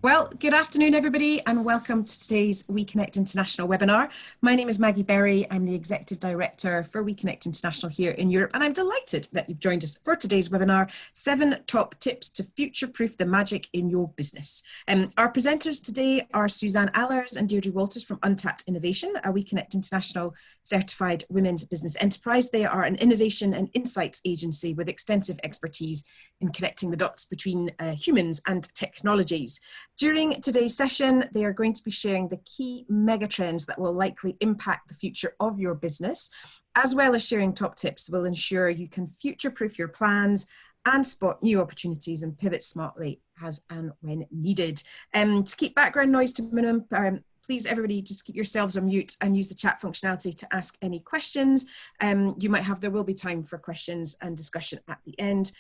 Well, good afternoon, everybody, and welcome to today's WEConnect International webinar. My name is Maggie Berry. I'm the Executive Director for WEConnect International here in Europe, and I'm delighted that you've joined us for today's webinar, 7 top tips to future-proof the magic in your business. Our presenters today are Suzanne Allers and Dierdre Walters from Untapped Innovation, a WEConnect International certified women's business enterprise. They are an innovation and insights agency with extensive expertise in connecting the dots between humans and technologies. During today's session, they are going to be sharing the key megatrends that will likely impact the future of your business, as well as sharing top tips that will ensure you can future-proof your plans and spot new opportunities and pivot smartly as and when needed. To keep background noise to minimum, please everybody just keep yourselves on mute and use the chat functionality to ask any questions. There will be time for questions and discussion at the end.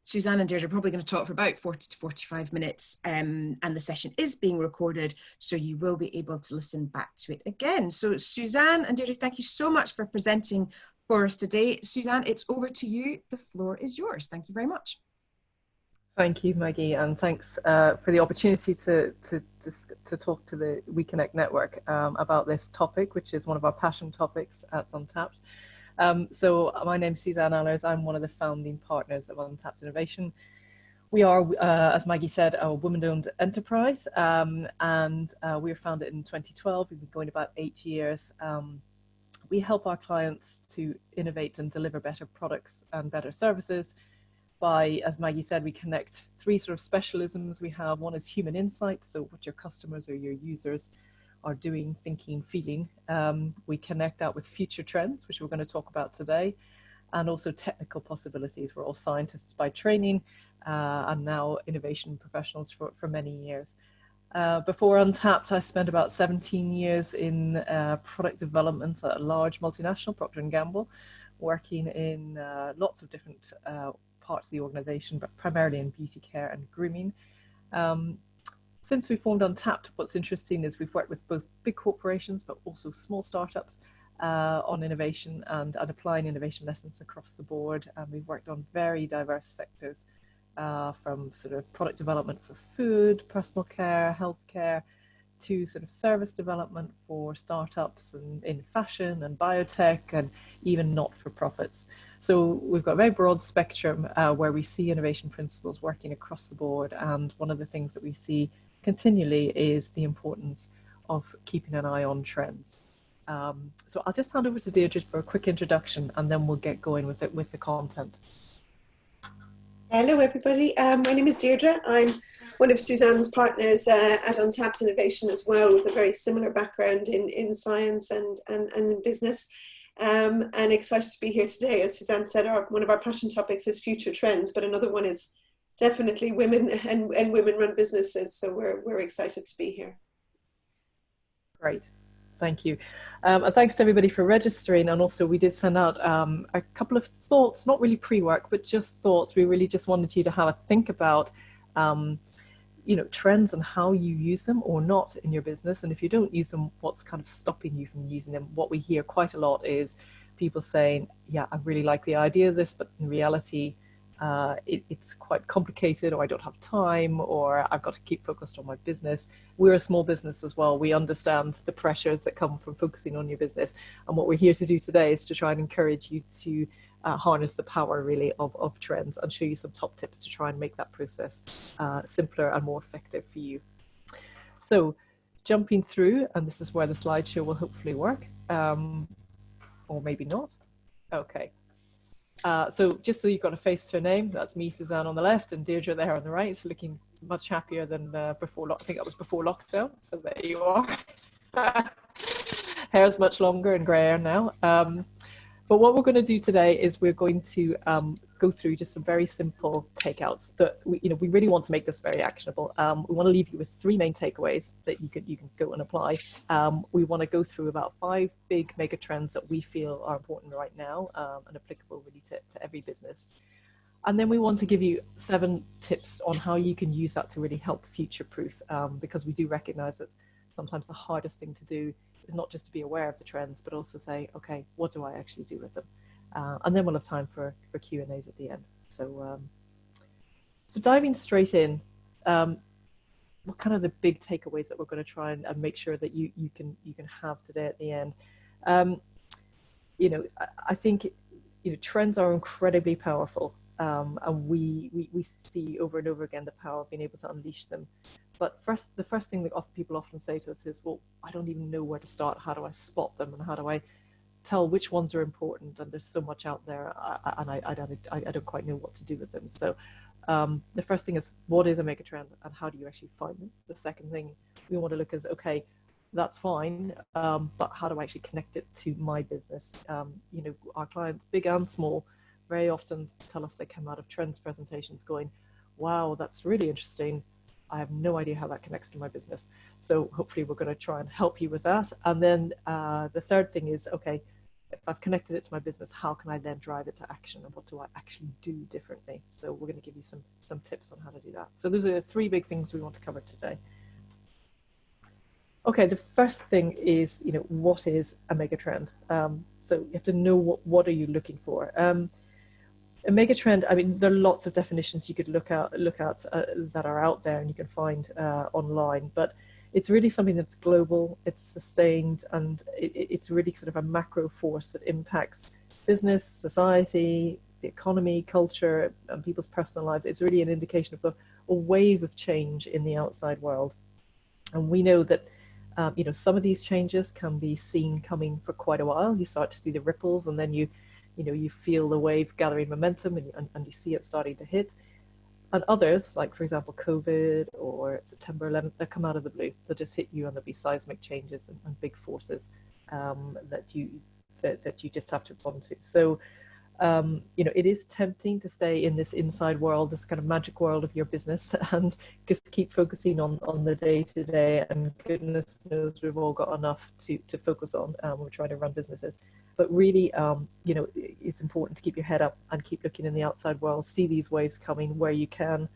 Suzanne and Dierdre are probably going to talk for about 40 to 45 minutes, and the session is being recorded, so you will be able to listen back to it again. So Suzanne and Dierdre, thank you so much for presenting for us today. Suzanne, it's over to you. The floor is yours. Thank you very much. Thank you, Maggie, and thanks for the opportunity to talk to the WEConnect network about this topic, which is one of our passion topics at Untapped. So my name is Suzanne Allers. I'm one of the founding partners of Untapped Innovation. We are, as Maggie said, a woman-owned enterprise, and we were founded in 2012. We've been going about 8 years. We help our clients to innovate and deliver better products and better services by, as Maggie said, we connect 3 sort of specialisms we have. One is human insights, so what your customers or your users are doing, thinking, feeling. We connect that with future trends, which we're going to talk about today, and also technical possibilities. We're all scientists by training and now innovation professionals for many years. Before Untapped, I spent about 17 years in product development at a large multinational, Procter & Gamble, working in lots of different parts of the organization, but primarily in beauty care and grooming. Since we formed Untapped, what's interesting is we've worked with both big corporations, but also small startups on innovation and applying innovation lessons across the board. And we've worked on very diverse sectors, from sort of product development for food, personal care, healthcare, to sort of service development for startups and in fashion and biotech and even not-for-profits. So we've got a very broad spectrum where we see innovation principles working across the board. And one of the things that we see continually is the importance of keeping an eye on trends. So I'll just hand over to Dierdre for a quick introduction, and then we'll get going with the content. Hello, everybody. My name is Dierdre. I'm one of Suzanne's partners at Untapped Innovation as well, with a very similar background in science and in business. And excited to be here today. As Suzanne said, one of our passion topics is future trends, but another one is definitely women and women-run businesses. So we're excited to be here. Great, thank you. And thanks to everybody for registering. And also we did send out a couple of thoughts, not really pre-work, but just thoughts. We really just wanted you to have a think about trends and how you use them or not in your business. And if you don't use them, what's kind of stopping you from using them? What we hear quite a lot is people saying, yeah, I really like the idea of this, but in reality, it's quite complicated, or I don't have time, or I've got to keep focused on my business. We're a small business as well. We understand the pressures that come from focusing on your business. And what we're here to do today is to try and encourage you to harness the power really of trends and show you some top tips to try and make that process simpler and more effective for you. So jumping through, and this is where the slideshow will hopefully work, or maybe not. Okay. So just so you've got a face to a name, that's me, Suzanne, on the left, and Dierdre there on the right, looking much happier than before. I think that was before lockdown. So there you are. Hair's much longer and grayer now. But what we're going to do today is we're going to go through just some very simple takeouts that we really want to make this very actionable. We want to leave you with 3 main takeaways that you can go and apply. We want to go through about 5 big mega trends that we feel are important right now and applicable really to every business. And then we want to give you 7 tips on how you can use that to really help future-proof, because we do recognize that sometimes the hardest thing to do is not just to be aware of the trends, but also say, okay, what do I actually do with them? And then we'll have time for Q&As at the end. So, so diving straight in, what kind of the big takeaways that we're going to try and make sure that you can have today at the end. You know, I think, you know, trends are incredibly powerful, and we see over and over again the power of being able to unleash them. But the first thing that people often say to us is, well, I don't even know where to start. How do I spot them, and how do I tell which ones are important? And there's so much out there, and I don't quite know what to do with them. So the first thing is, what is a megatrend, and how do you actually find them? The second thing we want to look is, okay, that's fine, but how do I actually connect it to my business? You know, our clients, big and small, very often tell us they come out of trends presentations going, wow, that's really interesting. I have no idea how that connects to my business. So hopefully we're going to try and help you with that. And then the third thing is, okay, if I've connected it to my business, how can I then drive it to action, and what do I actually do differently? So we're going to give you some tips on how to do that. So those are the three big things we want to cover today. Okay, the first thing is, you know, what is a megatrend? So you have to know what are you looking for. A megatrend, I mean, there are lots of definitions you could look at that are out there and you can find online, but it's really something that's global, it's sustained, and it's really sort of a macro force that impacts business, society, the economy, culture, and people's personal lives. It's really an indication of a wave of change in the outside world. And we know that you know, some of these changes can be seen coming for quite a while. You start to see the ripples, and then you feel the wave gathering momentum, and you see it starting to hit. And others, like for example COVID or September 11th, they come out of the blue. They'll just hit you, and there'll be seismic changes and big forces that you just have to respond to. So you know, it is tempting to stay in this inside world, this kind of magic world of your business, and just keep focusing on the day-to-day, and goodness knows we've all got enough to focus on when we're trying to run businesses. But really, you know, it's important to keep your head up and keep looking in the outside world, see these waves coming where you can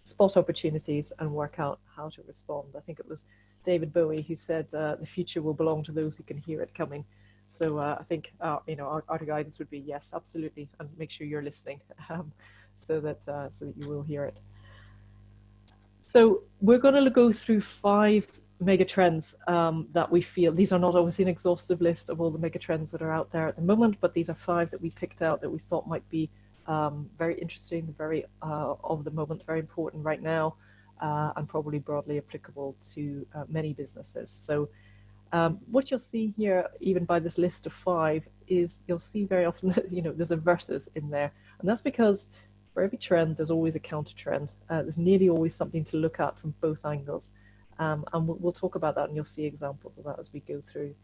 spot opportunities and work out how to respond. I think it was David Bowie who said, the future will belong to those who can hear it coming. So I think, you know, our guidance would be yes, absolutely, and make sure you're listening so that you will hear it. So we're going to go through 5 mega trends that we feel. These are not obviously an exhaustive list of all the mega trends that are out there at the moment, but these are 5 that we picked out that we thought might be very interesting, very of the moment, very important right now, and probably broadly applicable to many businesses. So what you'll see here, even by this list of 5, is you'll see very often that, you know, there's a versus in there. And that's because for every trend, there's always a counter trend. There's nearly always something to look at from both angles. And we'll talk about that, and you'll see examples of that as we go through.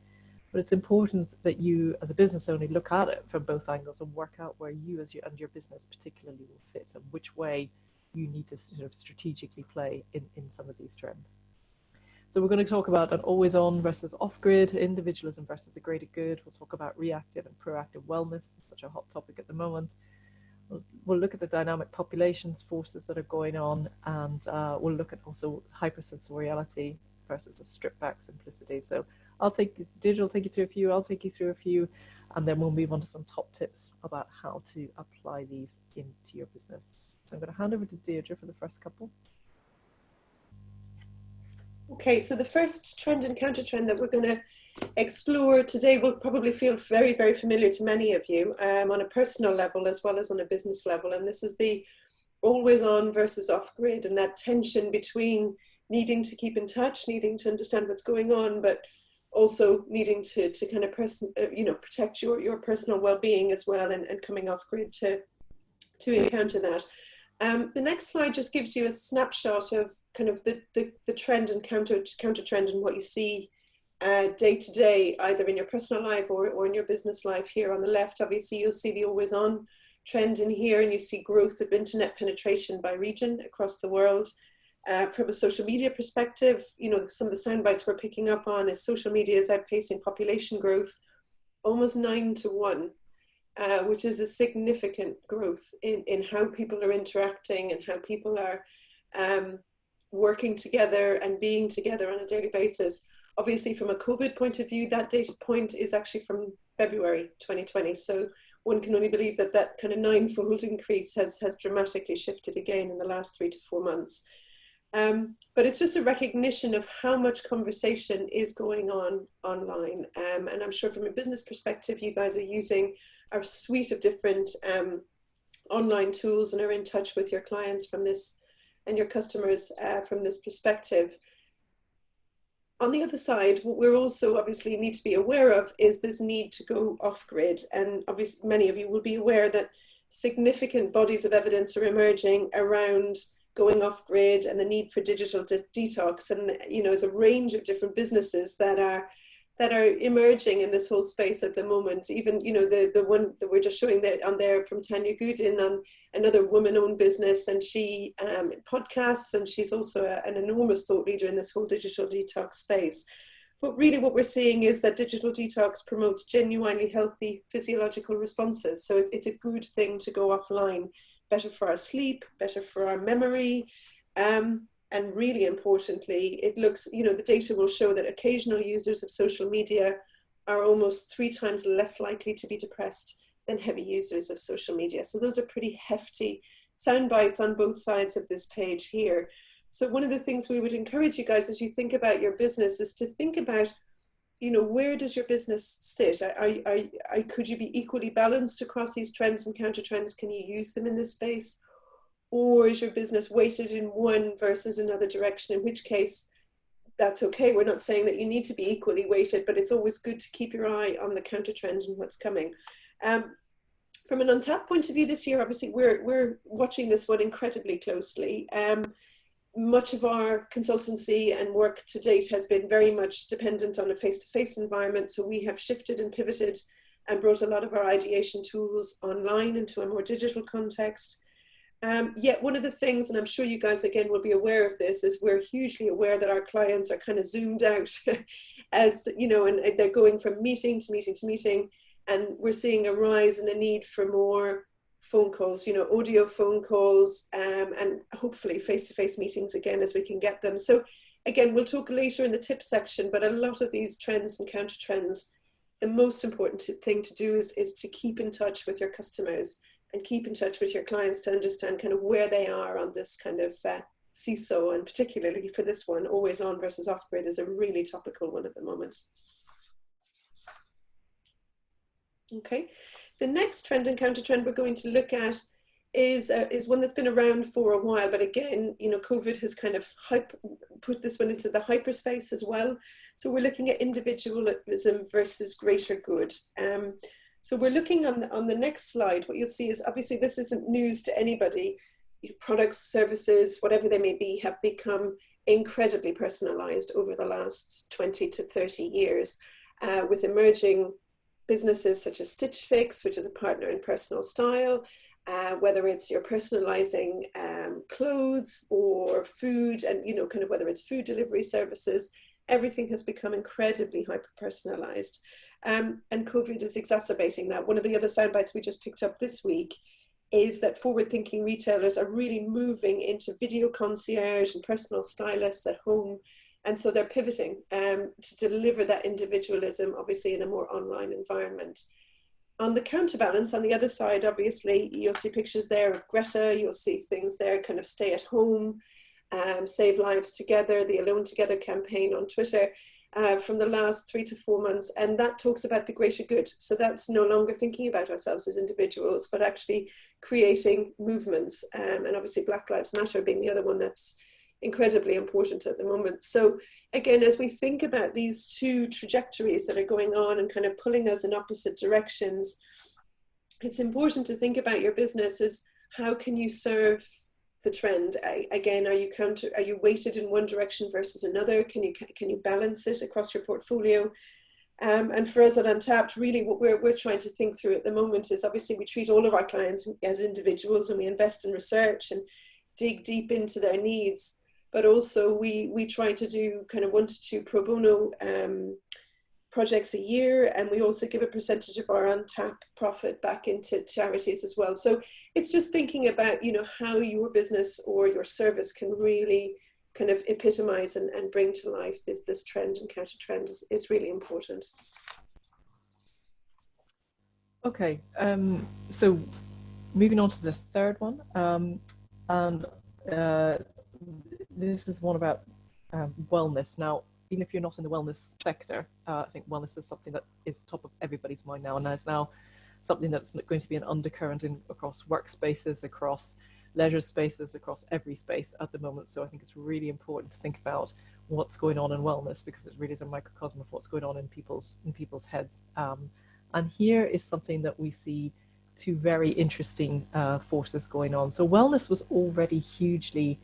But it's important that you, as a business owner, look at it from both angles and work out where you and your business particularly will fit, and which way you need to sort of strategically play in some of these trends. So we're going to talk about an always-on versus off-grid, individualism versus the greater good. We'll talk about reactive and proactive wellness, such a hot topic at the moment. We'll look at the dynamic populations forces that are going on, and we'll look at also hypersensoriality versus a stripped-back simplicity. So Dierdre will take you through a few, I'll take you through a few, and then we'll move on to some top tips about how to apply these into your business. So I'm going to hand over to Dierdre for the first couple. Okay, so the first trend and counter trend that we're going to explore today will probably feel very, very familiar to many of you on a personal level as well as on a business level. And this is the always on versus off grid, and that tension between needing to keep in touch, needing to understand what's going on, but also needing to kind of protect your personal well-being as well, and coming off grid to encounter that. The next slide just gives you a snapshot of kind of the trend and counter trend, and what you see day to day, either in your personal life or in your business life. Here on the left, obviously, you'll see the always on trend in here, and you see growth of internet penetration by region across the world. From a social media perspective, you know, some of the sound bites we're picking up on is social media is outpacing population growth almost 9-to-1. Which is a significant growth in how people are interacting and how people are working together and being together on a daily basis. Obviously, from a COVID point of view, that data point is actually from February 2020. So one can only believe that that kind of 9-fold increase has dramatically shifted again in the last 3 to 4 months. But it's just a recognition of how much conversation is going on online. And I'm sure from a business perspective, you guys are using our suite of different online tools and are in touch with your clients from this and your customers from this perspective. On the other side, what we're also obviously need to be aware of is this need to go off grid. And obviously many of you will be aware that significant bodies of evidence are emerging around going off grid and the need for digital detox. And, you know, there's a range of different businesses that are emerging in this whole space at the moment. Even, you know, the one that we're just showing there on there from Tanya Goodin, on another woman-owned business, and she podcasts, and she's also an enormous thought leader in this whole digital detox space. But really what we're seeing is that digital detox promotes genuinely healthy physiological responses. So it's a good thing to go offline, better for our sleep, better for our memory, and really importantly, it looks, you know, the data will show that occasional users of social media are almost 3 times less likely to be depressed than heavy users of social media. So those are pretty hefty sound bites on both sides of this page here. So one of the things we would encourage you guys as you think about your business is to think about, you know, where does your business sit? Could you be equally balanced across these trends and counter trends? Can you use them in this space? Or is your business weighted in one versus another direction, in which case that's okay. We're not saying that you need to be equally weighted, but it's always good to keep your eye on the counter trend and what's coming. From an Untapped point of view this year, obviously we're watching this one incredibly closely. Much of our consultancy and work to date has been very much dependent on a face-to-face environment. So we have shifted and pivoted and brought a lot of our ideation tools online into a more digital context. Yet one of the things, and I'm sure you guys again will be aware of this, is we're hugely aware that our clients are kind of zoomed out as, you know, and they're going from meeting to meeting to meeting, and we're seeing a rise in a need for more phone calls, you know, audio phone calls, and hopefully face-to-face meetings again as we can get them. So again, we'll talk later in the tips section, but a lot of these trends and counter trends, the most important thing to do is to keep in touch with your customers and keep in touch with your clients to understand kind of where they are on this kind of seesaw. And particularly for this one, always on versus off grid is a really topical one at the moment. Okay, the next trend and counter trend we're going to look at is one that's been around for a while, but again, you know, COVID has kind of put this one into the hyperspace as well. So we're looking at individualism versus greater good. So we're looking on the next slide. What you'll see is obviously this isn't news to anybody. Products, services, whatever they may be, have become incredibly personalized over the last 20 to 30 years with emerging businesses such as Stitch Fix, which is a partner in personal style, whether it's you're personalizing clothes or food, and, you know, kind of whether it's food delivery services, everything has become incredibly hyper-personalized. And COVID is exacerbating that. One of the other sound bites we just picked up this week is that forward-thinking retailers are really moving into video concierge and personal stylists at home. And so they're pivoting to deliver that individualism, obviously in a more online environment. On the counterbalance, on the other side, obviously, you'll see pictures there of Greta, you'll see things there, kind of stay at home, save lives together, the Alone Together campaign on Twitter from the last 3 to 4 months. And that talks about the greater good. So that's no longer thinking about ourselves as individuals, but actually creating movements. And obviously Black Lives Matter being the other one that's incredibly important at the moment. So again, as we think about these two trajectories that are going on and kind of pulling us in opposite directions, it's important to think about your business as how can you serve the trend? Again, are you weighted in one direction versus another? Can you balance it across your portfolio? And for us at Untapped, really what we're trying to think through at the moment is obviously we treat all of our clients as individuals and we invest in research and dig deep into their needs. But also we try to do kind of 1 to 2 pro bono projects a year, and we also give a percentage of our Untapped profit back into charities as well. So it's just thinking about, you know, how your business or your service can really kind of epitomize and bring to life this trend and counter trend is really important. Okay, so moving on to the third one, and this is one about wellness. Now, even if you're not in the wellness sector, I think wellness is something that is top of everybody's mind now, and it's now something that's going to be an undercurrent across workspaces, across leisure spaces, across every space at the moment. So I think it's really important to think about what's going on in wellness, because it really is a microcosm of what's going on in people's heads. And here is something that we see two very interesting forces going on. So wellness was already hugely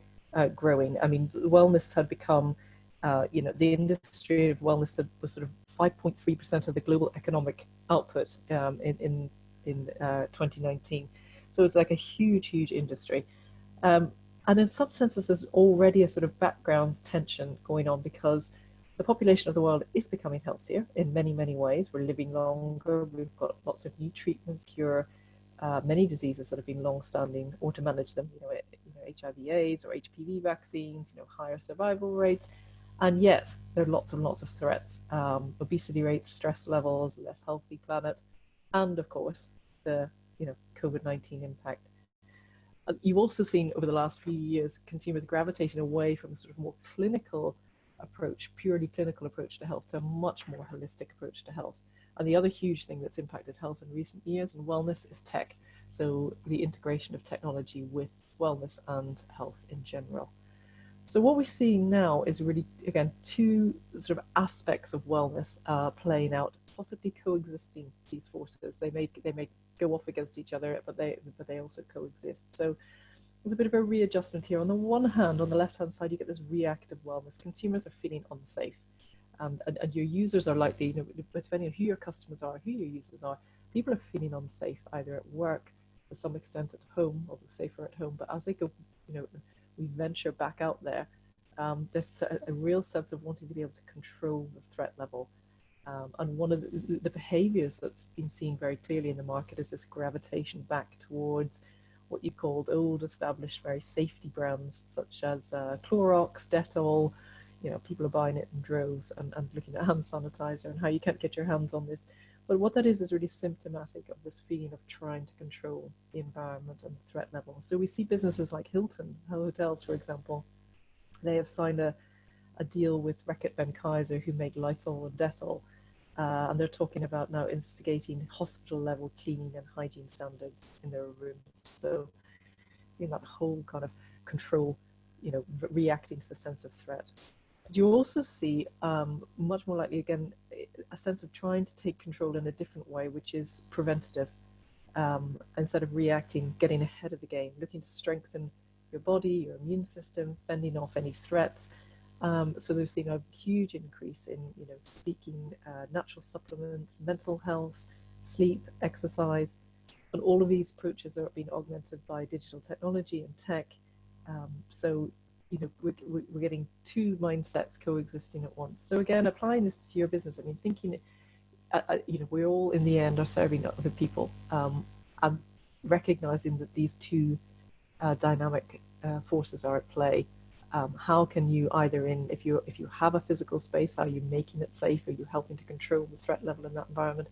growing. I mean, wellness had become, the industry of wellness was sort of 5.3% of the global economic output in 2019. So it's like a huge industry. And in some senses, there's already a sort of background tension going on, because the population of the world is becoming healthier in many ways. We're living longer. We've got lots of new treatments, cure many diseases that have been long-standing, or to manage them, HIV/AIDS or HPV vaccines, higher survival rates. And yet there are lots and lots of threats: obesity rates, stress levels, less healthy planet, and of course the COVID-19 impact. You've also seen over the last few years consumers gravitating away from a sort of more clinical approach, purely clinical approach to health, to a much more holistic approach to health. And the other huge thing that's impacted health in recent years and wellness is tech. So the integration of technology with wellness and health in general. So what we're seeing now is really, again, two sort of aspects of wellness playing out, possibly coexisting, these forces. They may go off against each other, but they also coexist. So there's a bit of a readjustment here. On the one hand, on the left-hand side, you get this reactive wellness. Consumers are feeling unsafe. And your users are likely, depending on who your customers are, who your users are, people are feeling unsafe, either at work, to some extent at home, although safer at home. But as they go, we venture back out there, there's a real sense of wanting to be able to control the threat level. And one of the behaviors that's been seen very clearly in the market is this gravitation back towards what you called old, established, very safety brands, such as Clorox, Dettol. People are buying it in droves and looking at hand sanitizer and how you can't get your hands on this. But what that is really symptomatic of this feeling of trying to control the environment and the threat level. So we see businesses like Hilton Hotels, for example. They have signed a deal with Reckitt Benckiser, who make Lysol and Dettol. And they're talking about now instigating hospital-level cleaning and hygiene standards in their rooms. So seeing that whole kind of control, reacting to the sense of threat. But you also see much more likely, again, a sense of trying to take control in a different way, which is preventative. Instead of reacting, getting ahead of the game, looking to strengthen your body, your immune system, fending off any threats. So they're seeing a huge increase in, seeking natural supplements, mental health, sleep, exercise, and all of these approaches are being augmented by digital technology and tech. So we're getting two mindsets coexisting at once. So again, applying this to your business, I mean, thinking, we all in the end are serving other people, and recognizing that these two dynamic forces are at play. How can you either if you have a physical space, are you making it safe? Are you helping to control the threat level in that environment?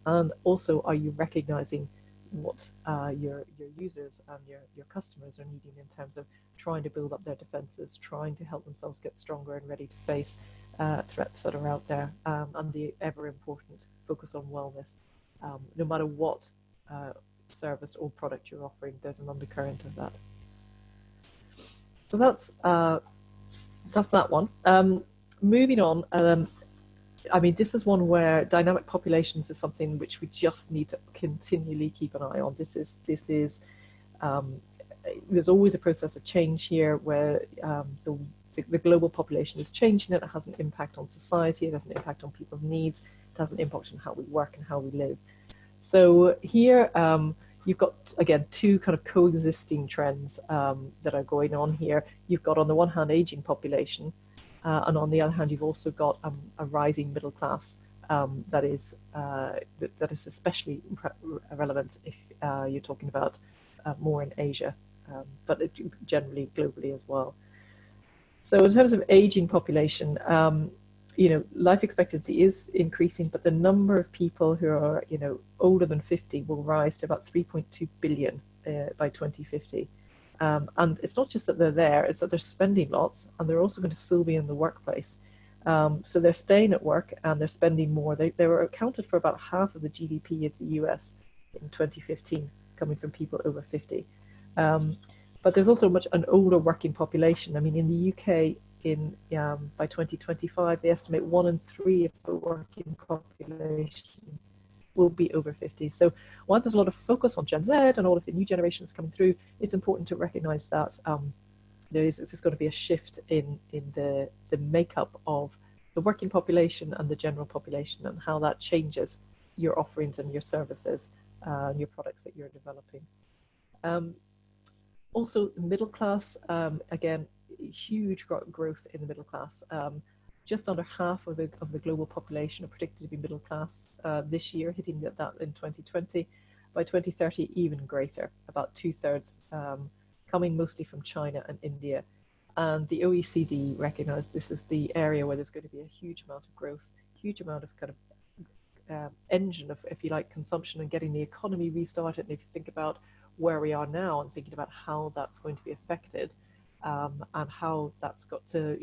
And also, are you recognizing what your users and your customers are needing in terms of trying to build up their defenses, trying to help themselves get stronger and ready to face threats that are out there, and the ever important focus on wellness. No matter what service or product you're offering, there's an undercurrent of that. So that's that one. Moving on, I mean, this is one where dynamic populations is something which we just need to continually keep an eye on. There's always a process of change here, where the global population is changing, and it has an impact on society, it has an impact on people's needs, it has an impact on how we work and how we live. So here, you've got, again, two kind of coexisting trends that are going on here. You've got, on the one hand, aging population, and on the other hand, you've also got a rising middle class that is especially relevant if you're talking about more in Asia, but generally globally as well. So in terms of aging population, life expectancy is increasing, but the number of people who are, older than 50 will rise to about 3.2 billion by 2050. And it's not just that they're there, it's that they're spending lots, and they're also going to still be in the workplace. So they're staying at work and they're spending more. They were accounted for about half of the GDP of the US in 2015, coming from people over 50. But there's also an older working population. I mean, in the UK, by 2025, they estimate 1 in 3 of the working population will be over 50. So while there's a lot of focus on Gen Z and all of the new generations coming through, it's important to recognize that there's going to be a shift in the makeup of the working population and the general population, and how that changes your offerings and your services and your products that you're developing. Also, middle class, again, huge growth in the middle class. Just under half of the global population are predicted to be middle class this year, hitting that in 2020. By 2030, even greater, about 2/3, coming mostly from China and India. And the OECD recognized this is the area where there's going to be a huge amount of growth, huge amount of kind of engine of, if you like, consumption and getting the economy restarted. And if you think about where we are now and thinking about how that's going to be affected, and how that's got to,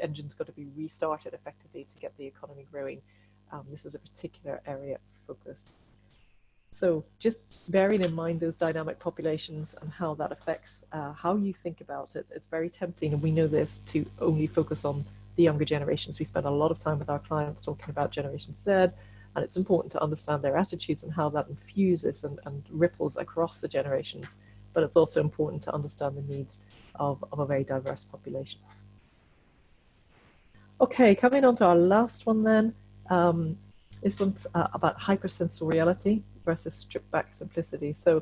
engine's got to be restarted effectively to get the economy growing. This is a particular area of focus. So just bearing in mind those dynamic populations and how that affects how you think about it, it's very tempting, and we know this, to only focus on the younger generations. We spend a lot of time with our clients talking about Generation Z, and it's important to understand their attitudes and how that infuses and ripples across the generations. But it's also important to understand the needs of a very diverse population. Okay, coming on to our last one then. This one's about hypersensoriality versus stripped back simplicity. So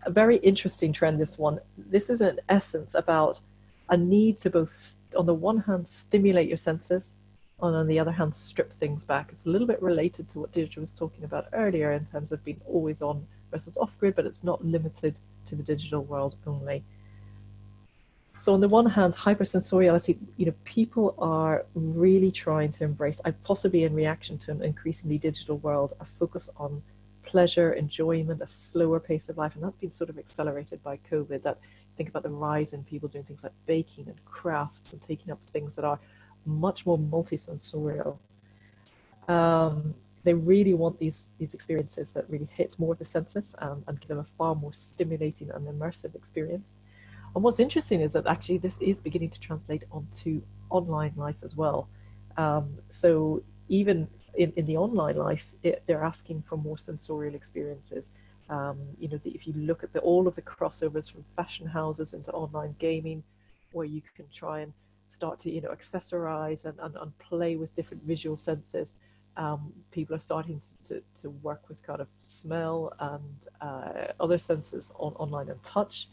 a very interesting trend, this one. This is in essence about a need to both, on the one hand, stimulate your senses, and on the other hand, strip things back. It's a little bit related to what Dierdre was talking about earlier in terms of being always on versus off grid, but it's not limited to the digital world only. So on the one hand, hypersensoriality, people are really trying to embrace, possibly in reaction to an increasingly digital world, a focus on pleasure, enjoyment, a slower pace of life. And that's been sort of accelerated by COVID. That, think about the rise in people doing things like baking and crafts and taking up things that are much more multisensorial. They really want these experiences that really hit more of the senses and give them a far more stimulating and immersive experience. And what's interesting is that actually this is beginning to translate onto online life as well. So even in the online life, they're asking for more sensorial experiences. If you look at all of the crossovers from fashion houses into online gaming, where you can try and start to accessorize and play with different visual senses. People are starting to work with kind of smell and other senses online, and touch.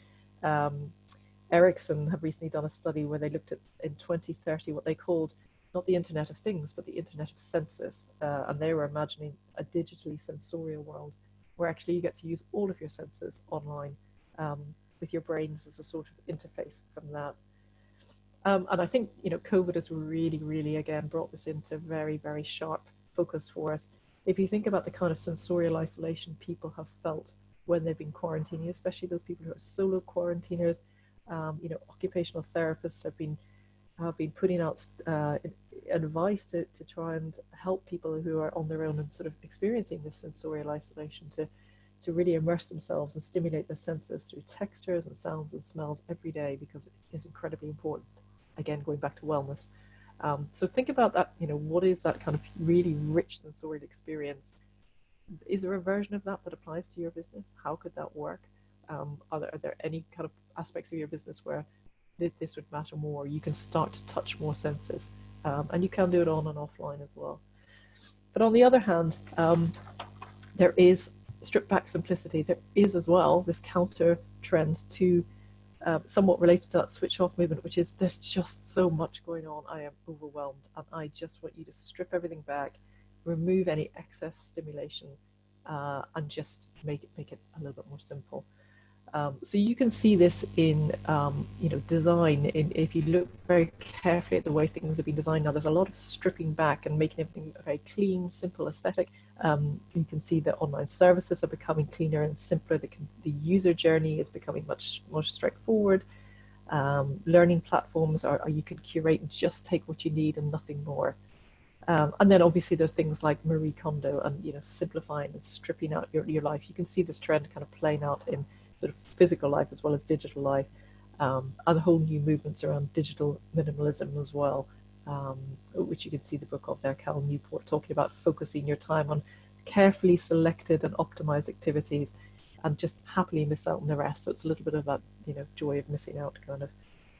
Ericsson have recently done a study where they looked at, in 2030, what they called not the Internet of Things, but the Internet of Senses. And they were imagining a digitally sensorial world where actually you get to use all of your senses online, with your brains as a sort of interface from that. And I think, COVID has really, again, brought this into very, very sharp focus for us. If you think about the kind of sensorial isolation people have felt when they've been quarantining, especially those people who are solo quarantiners, occupational therapists have been putting out advice to try and help people who are on their own and sort of experiencing this sensorial isolation to really immerse themselves and stimulate their senses through textures and sounds and smells every day, because it is incredibly important. Again, going back to wellness. So think about that, what is that kind of really rich sensorial experience? Is there a version of that applies to your business? How could that work? Are there any kind of aspects of your business where this would matter more? You can start to touch more senses, and you can do it on and offline as well. But on the other hand, there is stripped back simplicity. There is as well this counter trend to somewhat related to that switch off movement, which is there's just so much going on. I am overwhelmed, and I just want you to strip everything back, remove any excess stimulation, and just make it a little bit more simple. So you can see this in design. If you look very carefully at the way things have been designed now, there's a lot of stripping back and making everything very clean, simple, aesthetic, You can see that online services are becoming cleaner and simpler. The user journey is becoming much more straightforward. Learning platforms are you can curate and just take what you need and nothing more. And then obviously there's things like Marie Kondo and, you know, simplifying and stripping out your life. You can see this trend kind of playing out in sort of physical life as well as digital life, and whole new movements around digital minimalism as well, which you can see the book of there, Cal Newport, talking about focusing your time on carefully selected and optimized activities and just happily miss out on the rest. So it's a little bit of that, you know, joy of missing out kind of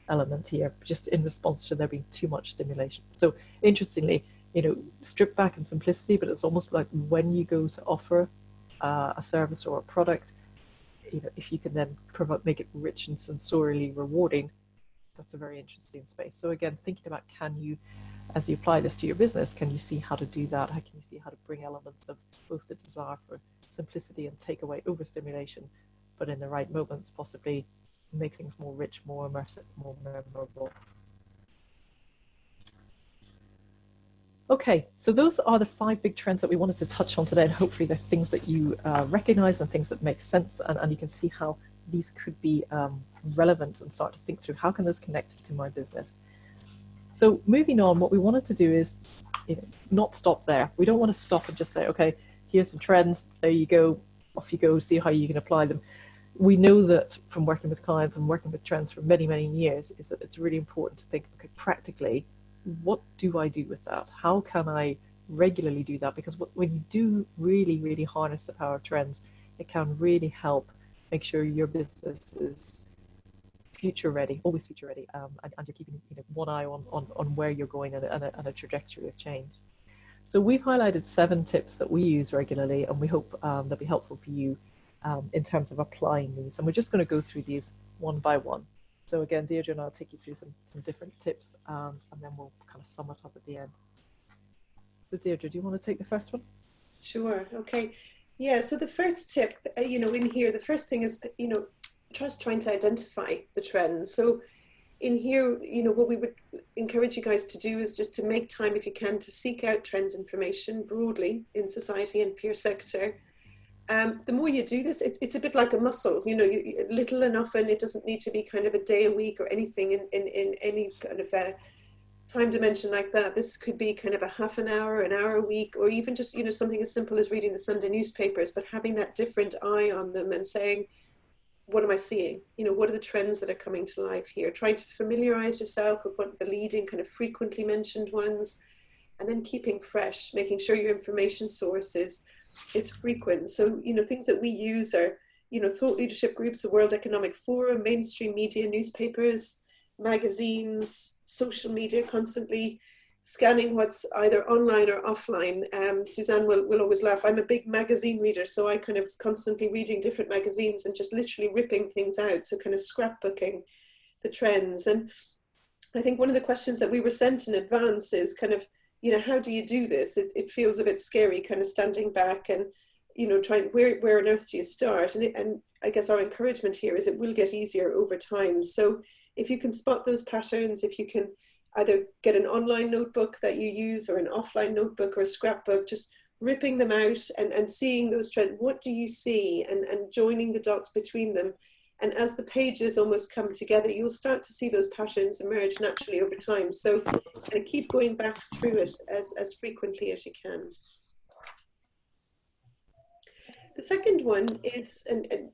element here, just in response to there being too much stimulation. So interestingly, you know, strip back in simplicity, but it's almost like when you go to offer a service or a product, you know, if you can then make it rich and sensorially rewarding, that's a very interesting space. So again, thinking about, can you, as you apply this to your business, can you see how to do that? How can you see how to bring elements of both the desire for simplicity and take away overstimulation, but in the right moments possibly make things more rich, more immersive, more memorable. Okay, so those are the 5 big trends that we wanted to touch on today, and hopefully they're things that you recognize and things that make sense, and you can see how these could be relevant and start to think through how can this connect to my business. So moving on, what we wanted to do is, you know, not stop there. We don't want to stop and just say, okay, here's some trends, there you go, off you go, see how you can apply them. We know that from working with clients and working with trends for many, many years, is that it's really important to think, okay, practically, what do I do with that? How can I regularly do that? Because when you do really, really harness the power of trends, it can really help make sure your business is future ready, always future ready, and you're keeping, you know, one eye on where you're going and a trajectory of change. So we've highlighted 7 tips that we use regularly, and we hope they'll be helpful for you in terms of applying these. And we're just going to go through these one by one. So again, Dierdre and I'll take you through some different tips, and then we'll kind of sum it up at the end. So Dierdre, do you want to take the first one? Sure. Okay. Yeah. So the first tip, you know, in here, the first thing is, you know, just trying to identify the trends. So in here, you know, what we would encourage you guys to do is just to make time, if you can, to seek out trends information broadly in society and peer sector. The more you do this, it's a bit like a muscle, you know, little and often. It doesn't need to be kind of a day a week or anything in any kind of time dimension like that. This could be kind of a half an hour a week, or even just, you know, something as simple as reading the Sunday newspapers, but having that different eye on them and saying, what am I seeing? You know, what are the trends that are coming to life here? Trying to familiarize yourself with what the leading kind of frequently mentioned ones, and then keeping fresh, making sure your information source is frequent. So, you know, things that we use are, you know, thought leadership groups, the World Economic Forum, mainstream media, newspapers, magazines, social media, constantly scanning what's either online or offline. Suzanne will always laugh. I'm a big magazine reader, so I kind of constantly reading different magazines and just literally ripping things out. So kind of scrapbooking the trends. And I think one of the questions that we were sent in advance is kind of, you know, how do you do this? It feels a bit scary, kind of standing back and, you know, trying, where on earth do you start? And I guess our encouragement here is it will get easier over time. So if you can spot those patterns, if you can either get an online notebook that you use or an offline notebook or a scrapbook, just ripping them out and seeing those trends. What do you see? And joining the dots between them. And as the pages almost come together, you'll start to see those patterns emerge naturally over time. So just kind of keep going back through it as frequently as you can. The second one is, and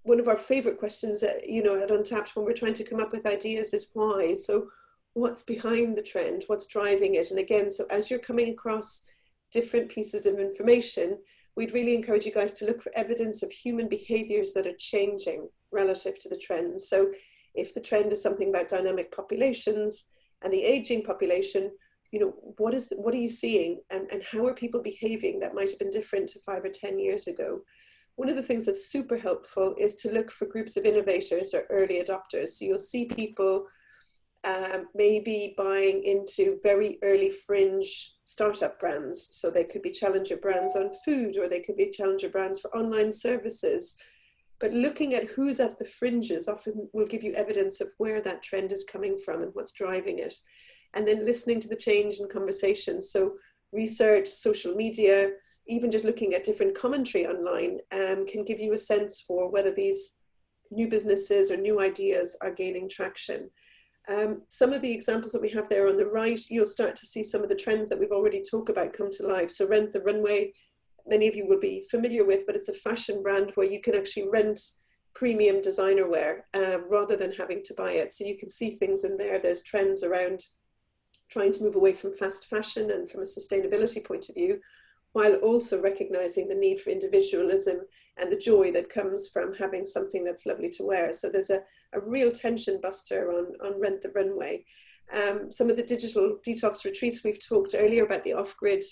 one of our favorite questions, you know, at Untapped when we're trying to come up with ideas is why. So what's behind the trend? What's driving it? And again, so as you're coming across different pieces of information, we'd really encourage you guys to look for evidence of human behaviors that are changing relative to the trend. So if the trend is something about dynamic populations and the aging population, you know, what are you seeing and how are people behaving that might have been different to 5 or 10 years ago? One of the things that's super helpful is to look for groups of innovators or early adopters. So you'll see people maybe buying into very early fringe startup brands. So they could be challenger brands on food, or they could be challenger brands for online services. But looking at who's at the fringes often will give you evidence of where that trend is coming from and what's driving it. And then listening to the change in conversations. So research, social media, even just looking at different commentary online can give you a sense for whether these new businesses or new ideas are gaining traction. Some of the examples that we have there on the right, you'll start to see some of the trends that we've already talked about come to life. So Rent the Runway, many of you will be familiar with, but it's a fashion brand where you can actually rent premium designer wear rather than having to buy it. So you can see things in there. There's trends around trying to move away from fast fashion and from a sustainability point of view, while also recognizing the need for individualism and the joy that comes from having something that's lovely to wear. So there's a real tension buster on Rent the Runway. Some of the digital detox retreats we've talked earlier about the off-grid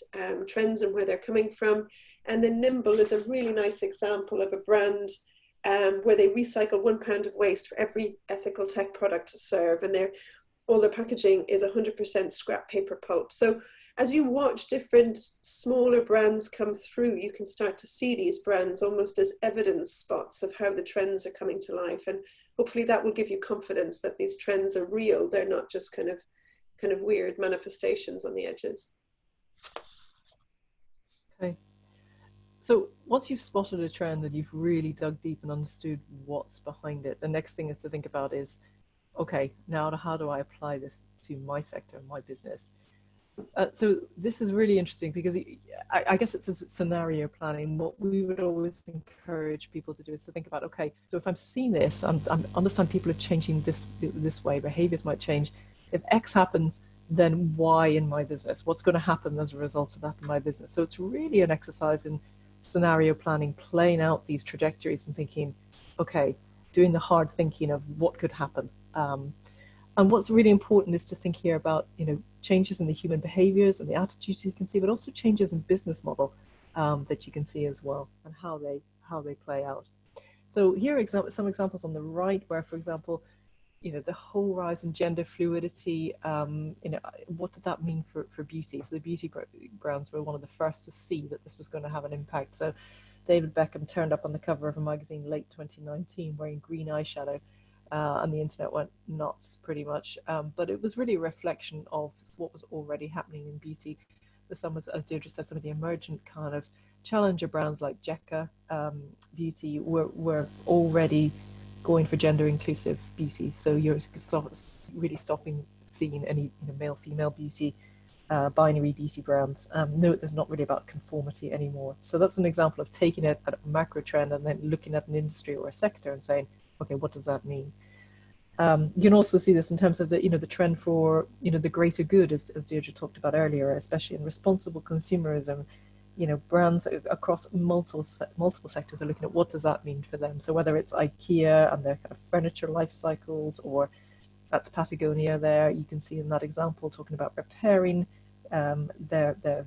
trends and where they're coming from. And then Nimble is a really nice example of a brand where they recycle £1 of waste for every ethical tech product to serve. And all their packaging is 100% scrap paper pulp. So as you watch different smaller brands come through, you can start to see these brands almost as evidence spots of how the trends are coming to life. And hopefully that will give you confidence that these trends are real. They're not just kind of weird manifestations on the edges. Okay. So once you've spotted a trend and you've really dug deep and understood what's behind it, the next thing is to think about is, okay, now how do I apply this to my sector and my business? So this is really interesting because I guess it's a scenario planning. What we would always encourage people to do is to think about, okay, so if I'm seeing this, I understand people are changing this way, behaviors might change. If X happens, then Y in my business? What's going to happen as a result of that in my business? So it's really an exercise in scenario planning, playing out these trajectories and thinking, okay, doing the hard thinking of what could happen. And what's really important is to think here about, changes in the human behaviors and the attitudes you can see, but also changes in business model that you can see as well, and how they play out. So here are some examples on the right where, for example, the whole rise in gender fluidity, what did that mean for beauty? So the beauty brands were one of the first to see that this was going to have an impact. So David Beckham turned up on the cover of a magazine late 2019 wearing green eyeshadow. And the internet went nuts pretty much. But it was really a reflection of what was already happening in beauty. Some, as Dierdre said, some of the emergent kind of challenger brands like Jekka Beauty were already going for gender inclusive beauty. So you're really stopping seeing any male-female beauty, binary beauty brands. No, there's not really about conformity anymore. So that's an example of taking it at a macro trend and then looking at an industry or a sector and saying, okay, what does that mean? You can also see this in terms of the trend for the greater good, as Dierdre talked about earlier, especially in responsible consumerism. Brands across multiple sectors are looking at what does that mean for them. So whether it's IKEA and their kind of furniture life cycles, or that's Patagonia there, you can see in that example talking about repairing their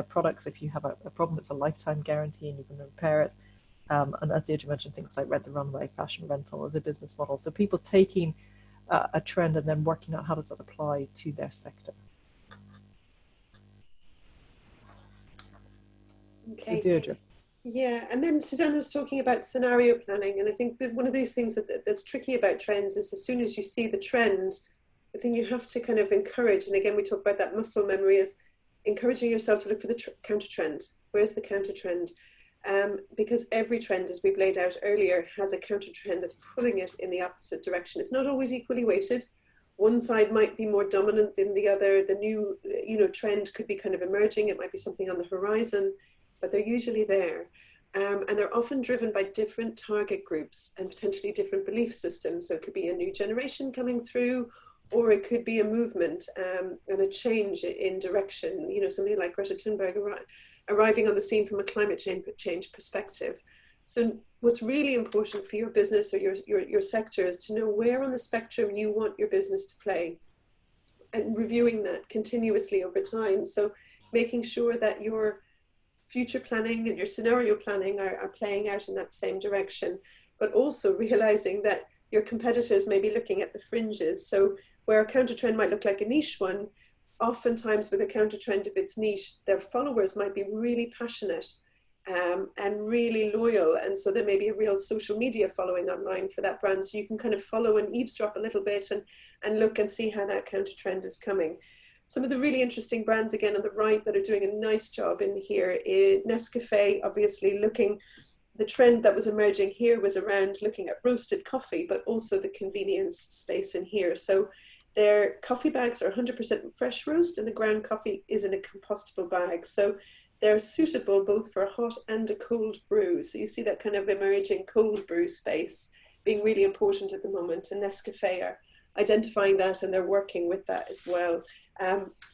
products. If you have a problem, it's a lifetime guarantee and you can repair it. And as Dierdre mentioned, things like Rent the Runway, fashion rental as a business model. So people taking a trend and then working out how does that apply to their sector. Okay. So Dierdre. Yeah, and then Suzanne was talking about scenario planning, and I think that one of these things that's tricky about trends is as soon as you see the trend, the thing you have to kind of encourage, and again we talk about that muscle memory, is encouraging yourself to look for the counter trend. Where's the counter trend? Because every trend, as we've laid out earlier, has a counter trend that's pulling it in the opposite direction. It's not always equally weighted. One side might be more dominant than the other. The new, trend could be kind of emerging. It might be something on the horizon, but they're usually there. And they're often driven by different target groups and potentially different belief systems. So it could be a new generation coming through, or it could be a movement and a change in direction. Something like Greta Thunberg arriving on the scene from a climate change perspective. So what's really important for your business or your sector is to know where on the spectrum you want your business to play, and reviewing that continuously over time. So making sure that your future planning and your scenario planning are playing out in that same direction, but also realizing that your competitors may be looking at the fringes. So where a counter trend might look like a niche one, oftentimes with a counter trend, if it's niche, their followers might be really passionate and really loyal. And so there may be a real social media following online for that brand. So you can kind of follow and eavesdrop a little bit and look and see how that counter trend is coming. some of the really interesting brands again on the right that are doing a nice job in here is Nescafe, obviously looking, the trend that was emerging here was around looking at roasted coffee, but also the convenience space in here. So their coffee bags are 100% fresh roast and the ground coffee is in a compostable bag. So they're suitable both for a hot and a cold brew. So you see that kind of emerging cold brew space being really important at the moment, and Nescafe are identifying that and they're working with that as well.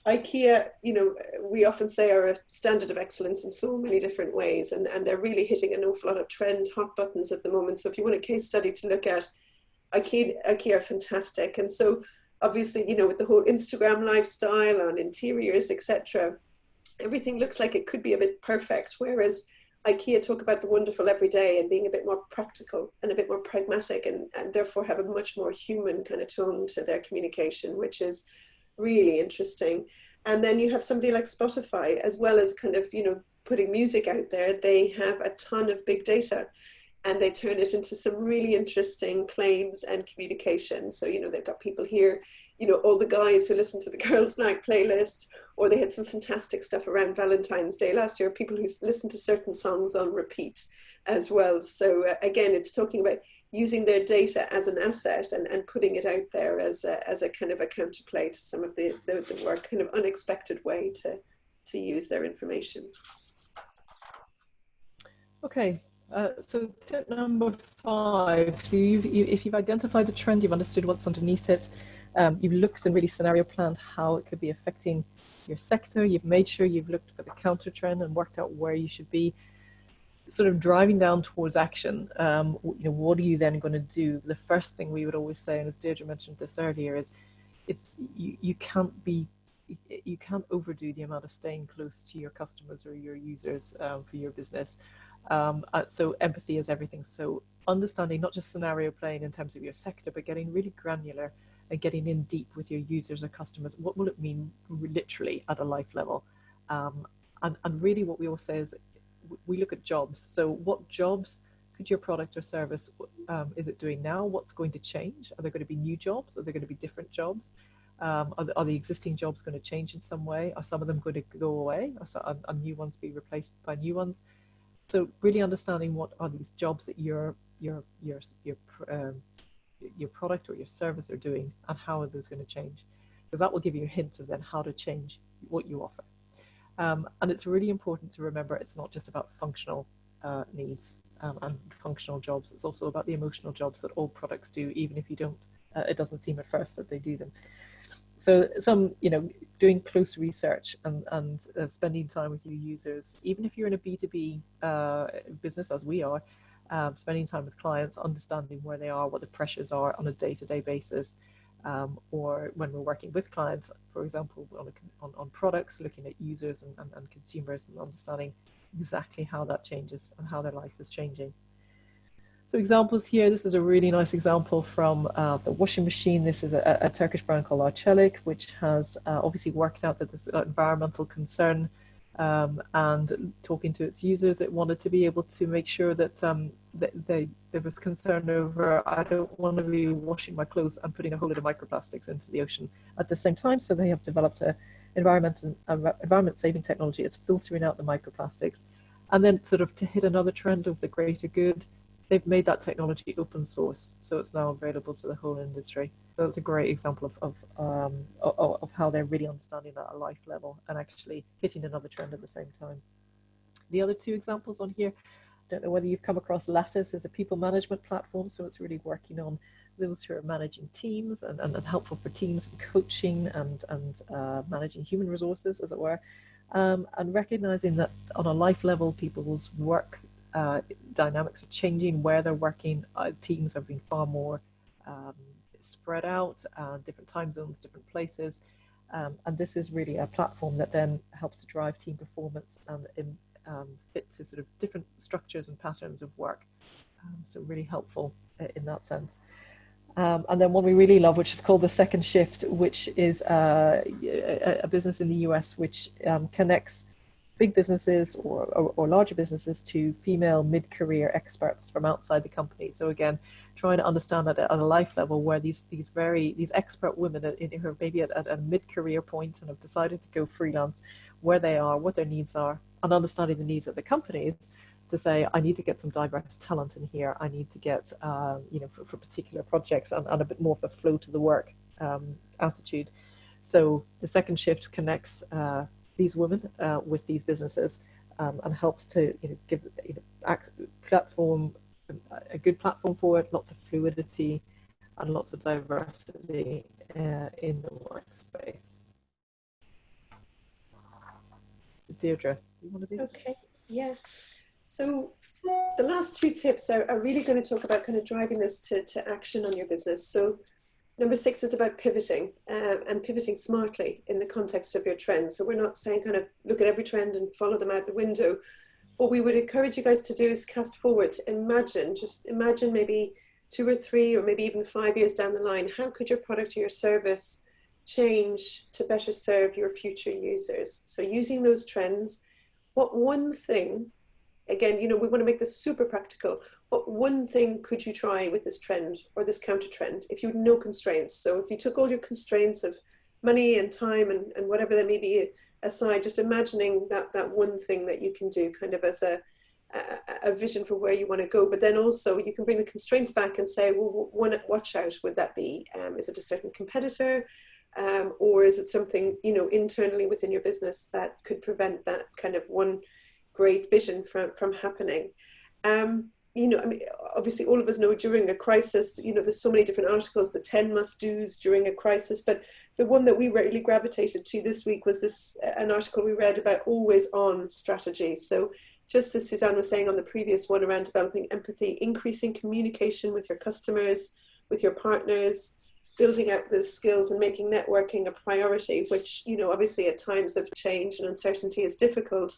IKEA, you know, we often say are a standard of excellence in so many different ways, and they're really hitting an awful lot of trend hot buttons at the moment. So if you want a case study to look at, IKEA are fantastic. And so obviously, you know, with the whole Instagram lifestyle on interiors, etc., everything looks like it could be a bit perfect, whereas IKEA talk about the wonderful every day and being a bit more practical and a bit more pragmatic, and therefore have a much more human kind of tone to their communication, which is really interesting. And then you have somebody like Spotify, as well as kind of, you know, putting music out there, they have a ton of big data and they turn it into some really interesting claims and communication. So, you know, they've got people here, you know, all the guys who listen to the girls' night playlist, or they had some fantastic stuff around Valentine's Day last year, people who listen to certain songs on repeat as well. So again, it's talking about using their data as an asset and putting it out there as a kind of a counterplay to some of the more kind of unexpected way to use their information. Okay, so tip number 5. So if you've identified the trend, you've understood what's underneath it, you've looked and really scenario planned how it could be affecting your sector, you've made sure you've looked for the counter trend and worked out where you should be, sort of driving down towards action. You know, what are you then going to do? The first thing we would always say, and as Dierdre mentioned this earlier, is you can't overdo the amount of staying close to your customers or your users for your business. So empathy is everything. So understanding not just scenario playing in terms of your sector, but getting really granular and getting in deep with your users or customers. What will it mean literally at a life level? And really what we all say is, we look at jobs. So what jobs could your product or service, is it doing now? What's going to change? Are there going to be new jobs? Are there going to be different jobs? Are the existing jobs going to change in some way? Are some of them going to go away? Are new ones be replaced by new ones? So really understanding what are these jobs that your product or your service are doing, and how are those going to change? Because that will give you a hint of then how to change what you offer. And it's really important to remember it's not just about functional needs and functional jobs. It's also about the emotional jobs that all products do, even if you don't, it doesn't seem at first that they do them. So doing close research and spending time with your users, even if you're in a B2B business as we are, spending time with clients, understanding where they are, what the pressures are on a day-to-day basis, or when we're working with clients, for example, on products, looking at users and consumers and understanding exactly how that changes and how their life is changing. So examples here, this is a really nice example from the washing machine. This is a Turkish brand called Arçelik, which has obviously worked out that there's environmental concern, and talking to its users, it wanted to be able to make sure that there was concern over, I don't want to be washing my clothes and putting a whole lot of microplastics into the ocean at the same time. So they have developed an environment saving technology. It's filtering out the microplastics. And then sort of to hit another trend of the greater good, they've made that technology open source, so it's now available to the whole industry. So it's a great example of how they're really understanding that at a life level and actually hitting another trend at the same time. The other two examples on here, I don't know whether you've come across Lattice as a people management platform, so it's really working on those who are managing teams and helpful for teams and coaching and managing human resources, as it were, and recognizing that on a life level, people's work dynamics are changing, where they're working. Teams are being far more spread out, different time zones, different places, and this is really a platform that then helps to drive team performance and fit to sort of different structures and patterns of work. So really helpful in that sense. And then one we really love, which is called The Second Shift, which is a business in the US which connects big businesses or larger businesses to female mid-career experts from outside the company. So again, trying to understand at a life level where these expert women who are maybe at a mid-career point and have decided to go freelance, where they are, what their needs are, and understanding the needs of the companies to say, I need to get some diverse talent in here. I need to get, for particular projects and a bit more of a flow to the work attitude. So the second shift connects these women with these businesses and helps to give a good platform for it, lots of fluidity and lots of diversity in the workspace. Dierdre, you want to do this? Okay, yeah. So the last two tips are really going to talk about kind of driving this to action on your business. So number 6 is about pivoting and pivoting smartly in the context of your trends. So we're not saying kind of look at every trend and follow them out the window. What we would encourage you guys to do is cast forward. Just imagine maybe 2 or 3 or maybe even 5 years down the line, how could your product or your service change to better serve your future users? So using those trends, what one thing, again, we want to make this super practical. What one thing could you try with this trend or this counter trend if you had no constraints? So if you took all your constraints of money and time and whatever there may be aside, just imagining that one thing that you can do kind of as a vision for where you want to go. But then also you can bring the constraints back and say, well, what watch out would that be? Is it a certain competitor? Or is it something, internally within your business that could prevent that kind of one great vision from happening? Obviously all of us know during a crisis, there's so many different articles, the 10 must-dos during a crisis, but the one that we really gravitated to this week was an article we read about always on strategy. So just as Suzanne was saying on the previous one around developing empathy, increasing communication with your customers, with your partners, building out those skills and making networking a priority, which, obviously at times of change and uncertainty is difficult,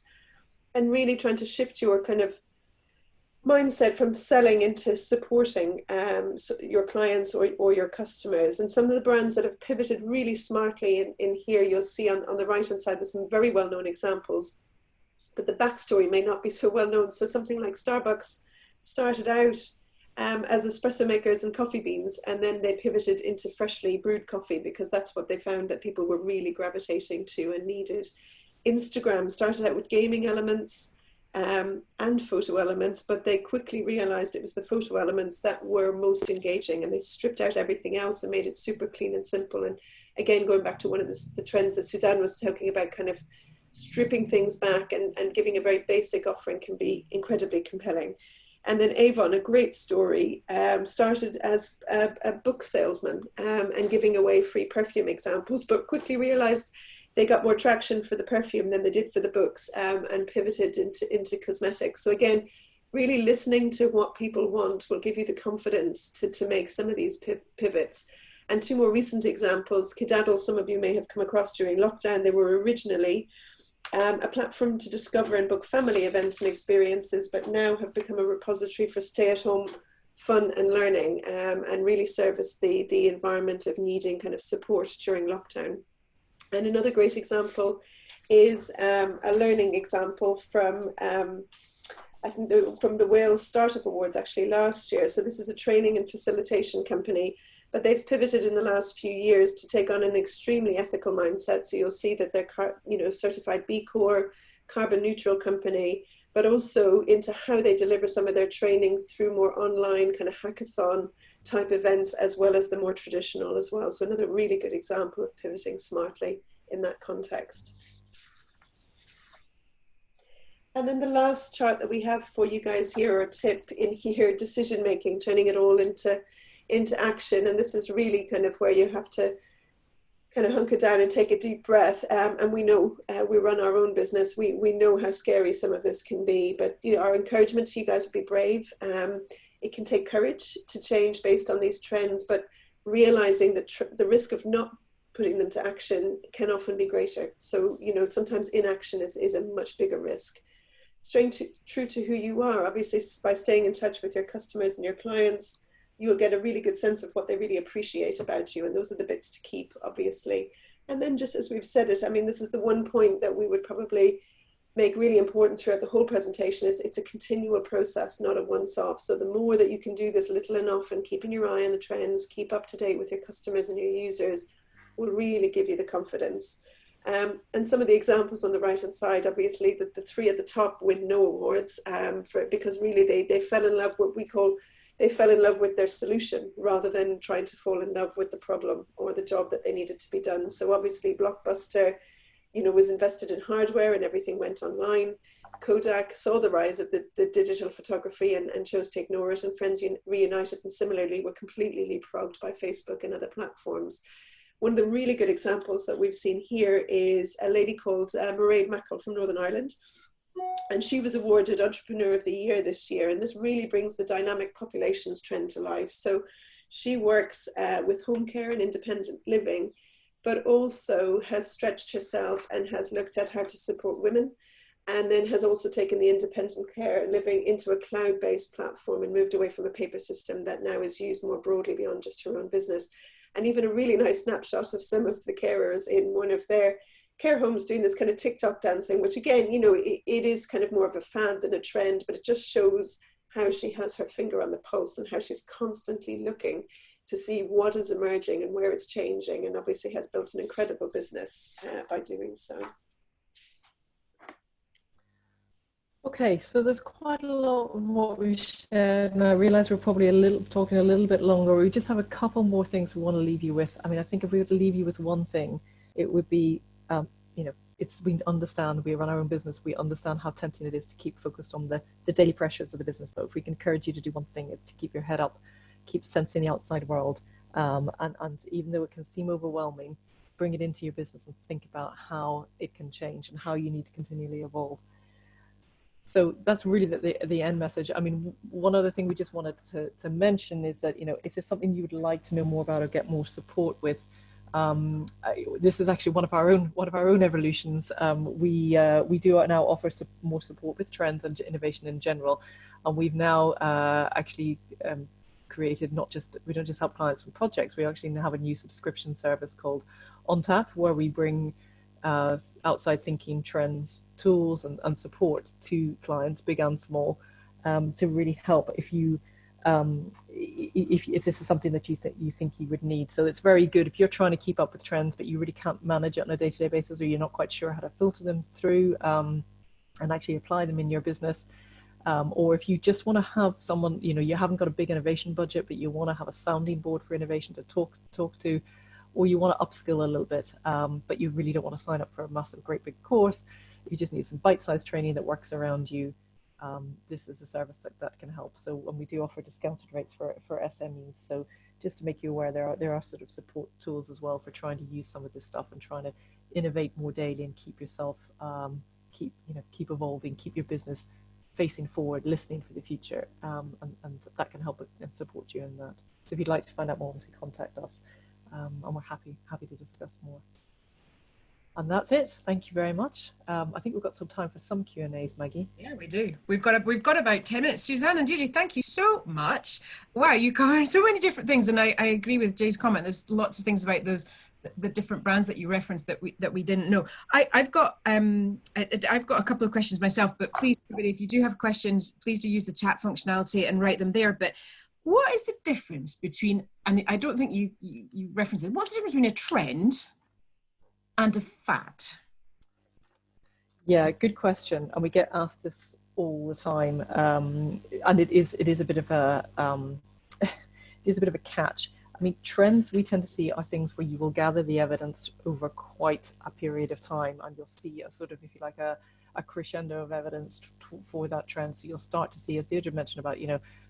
and really trying to shift your kind of mindset from selling into supporting your clients or your customers. And some of the brands that have pivoted really smartly in here, you'll see on the right hand side, there's some very well known examples, but the backstory may not be so well known. So something like Starbucks started out as espresso makers and coffee beans, and then they pivoted into freshly brewed coffee because that's what they found that people were really gravitating to and needed. Instagram started out with gaming elements and photo elements, but they quickly realized it was the photo elements that were most engaging, and they stripped out everything else and made it super clean and simple. And again, going back to one of the trends that Suzanne was talking about, kind of stripping things back and giving a very basic offering can be incredibly compelling. And then Avon, a great story, started as a book salesman and giving away free perfume examples, but quickly realized they got more traction for the perfume than they did for the books, and pivoted into cosmetics. So again, really listening to what people want will give you the confidence to make some of these pivots. And 2 more recent examples, Kedaddle, some of you may have come across during lockdown. They were originally a platform to discover and book family events and experiences, but now have become a repository for stay-at-home fun and learning, and really service the environment of needing kind of support during lockdown. And another great example is a learning example from, I think, from the Wales Startup Awards actually last year. So this is a training and facilitation company, but they've pivoted in the last few years to take on an extremely ethical mindset. So you'll see that they're certified B Corp, carbon neutral company, but also into how they deliver some of their training through more online kind of hackathon type events, as well as the more traditional as well. So another really good example of pivoting smartly in that context. And then the last chart that we have for you guys here, or tip in here, decision making, turning it all into action. And this is really kind of where you have to kind of hunker down and take a deep breath. And we know we run our own business. We know how scary some of this can be, but our encouragement to you guys would be brave. It can take courage to change based on these trends, but realizing that the risk of not putting them to action can often be greater. So, sometimes inaction is a much bigger risk. Staying true to who you are, obviously by staying in touch with your customers and your clients, you'll get a really good sense of what they really appreciate about you. And those are the bits to keep, obviously. And then just as we've said it, I mean, this is the one point that we would probably make really important throughout the whole presentation is it's a continual process, not a once-off. So the more that you can do this little and often, keeping your eye on the trends, keep up to date with your customers and your users, will really give you the confidence. And some of the examples on the right-hand side, obviously, the three at the top win no awards because really they fell in love with they fell in love with their solution rather than trying to fall in love with the problem or the job that they needed to be done. So obviously, Blockbuster, was invested in hardware and everything went online. Kodak saw the rise of the digital photography and chose to ignore it, and Friends Reunited and similarly were completely leapfrogged by Facebook and other platforms. One of the really good examples that we've seen here is a lady called Mairead Mackle from Northern Ireland, and she was awarded Entrepreneur of the Year this year, and this really brings the dynamic populations trend to life. So she works with home care and independent living, but also has stretched herself and has looked at how to support women, and then has also taken the independent care living into a cloud-based platform and moved away from a paper system that now is used more broadly beyond just her own business. And even a really nice snapshot of some of the carers in one of their care homes doing this kind of TikTok dancing, which again, it is kind of more of a fad than a trend, but it just shows how she has her finger on the pulse and how she's constantly looking to see what is emerging and where it's changing, and obviously has built an incredible business by doing so. Okay, so there's quite a lot of what we shared, and I realize we're probably talking a little bit longer. We just have a couple more things we want to leave you with. I mean, I think if we were to leave you with one thing, it would be, we understand, we run our own business, we understand how tempting it is to keep focused on the daily pressures of the business. But if we can encourage you to do one thing, it's to keep your head up, keep sensing the outside world, and even though it can seem overwhelming, bring it into your business and think about how it can change and how you need to continually evolve. So that's really the end message. I mean, one other thing we just wanted to mention is that, if there's something you would like to know more about or get more support with, this is actually one of our own evolutions. We do now offer more support with trends and innovation in general, and we've now actually created we don't just help clients with projects. We actually now have a new subscription service called Untapped, where we bring outside thinking trends, tools, and support to clients, big and small, to really help if this is something that you think you would need. So it's very good if you're trying to keep up with trends, but you really can't manage it on a day-to-day basis, or you're not quite sure how to filter them through and actually apply them in your business. Or if you just want to have someone, you haven't got a big innovation budget, but you want to have a sounding board for innovation to talk to, or you want to upskill a little bit, but you really don't want to sign up for a massive, great big course. You just need some bite-sized training that works around you. This is a service that can help. So when we do offer discounted rates for SMEs, so just to make you aware, there are sort of support tools as well for trying to use some of this stuff and trying to innovate more daily and keep yourself, keep evolving, keep your business facing forward, listening for the future, and that can help and support you in that. So if you'd like to find out more, obviously contact us, and we're happy to discuss more. And that's it. Thank you very much. I think we've got some time for some Q&As, Maggie. Yeah, we do. We've got about 10 minutes. Suzanne and Dierdre, thank you so much. Wow, you cover so many different things, and I agree with Jay's comment. There's lots of things about the different brands that you referenced that we didn't know. I've got a couple of questions myself, but please, everybody, if you do have questions, please do use the chat functionality and write them there. But what is the difference between, and I don't think you referenced it, what's the difference between a trend and a fad? Yeah, good question, and we get asked this all the time, and it is a bit of a catch. I mean, trends we tend to see are things where you will gather the evidence over quite a period of time, and you'll see a sort of, if you like, a crescendo of evidence for that trend. So you'll start to see, as Dierdre mentioned about,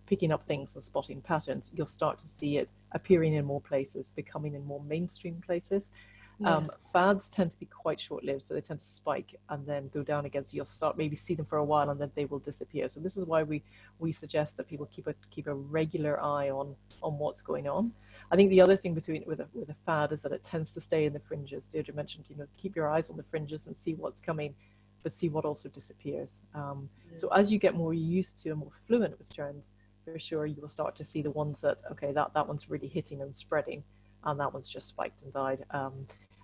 picking up things and spotting patterns, you'll start to see it appearing in more places, becoming in more mainstream places. Yeah. Fads tend to be quite short-lived, so they tend to spike and then go down again. So you'll start maybe see them for a while and then they will disappear. So this is why we suggest that people keep a regular eye on what's going on. I think the other thing with a fad is that it tends to stay in the fringes. Dierdre mentioned, keep your eyes on the fringes and see what's coming, but see what also disappears. So as you get more used to and more fluent with trends, for sure you will start to see the ones that, okay, that one's really hitting and spreading, and that one's just spiked and died.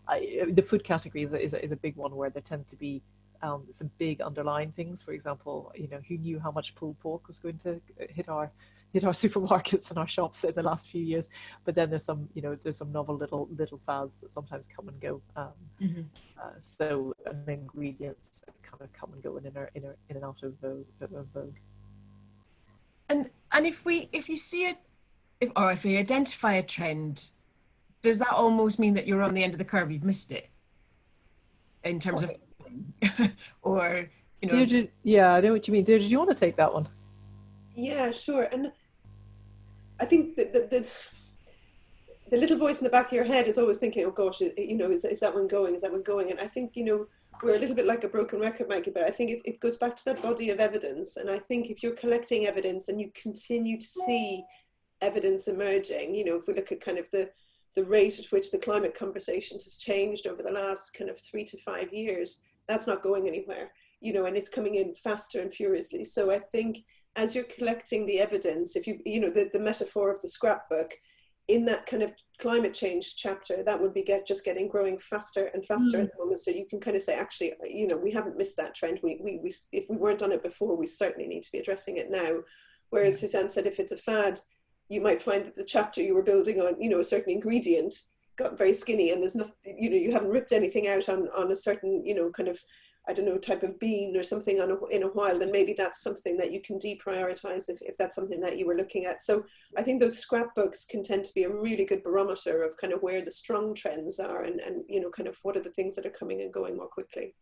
The food category is a big one where there tend to be some big underlying things. For example, who knew how much pulled pork was going to hit our supermarkets and our shops in the last few years? But then there's some novel little fads that sometimes come and go. So ingredients that kind of come and go in and out of vogue. And if you see it, if we identify a trend, does that almost mean that you're on the end of the curve? You've missed it in terms of, or Dierdre, yeah, I know what you mean. Dierdre, do you want to take that one? Yeah, sure. And I think that the little voice in the back of your head is always thinking, oh gosh, is that one going? Is that one going? And I think, we're a little bit like a broken record, Maggie, but I think it goes back to that body of evidence. And I think if you're collecting evidence and you continue to see evidence emerging, if we look at kind of the rate at which the climate conversation has changed over the last kind of 3 to 5 years, that's not going anywhere, and it's coming in faster and furiously. So I think as you're collecting the evidence, if the metaphor of the scrapbook, in that kind of climate change chapter, that would be growing faster and faster at the moment. So you can kind of say, actually, we haven't missed that trend. We if we weren't on it before, we certainly need to be addressing it now. Whereas Suzanne said, if it's a fad, you might find that the chapter you were building on, a certain ingredient got very skinny, and there's nothing, you haven't ripped anything out on a certain, kind of, I don't know, type of bean or something in a while, then maybe that's something that you can deprioritize if that's something that you were looking at. So I think those scrapbooks can tend to be a really good barometer of kind of where the strong trends are and kind of what are the things that are coming and going more quickly.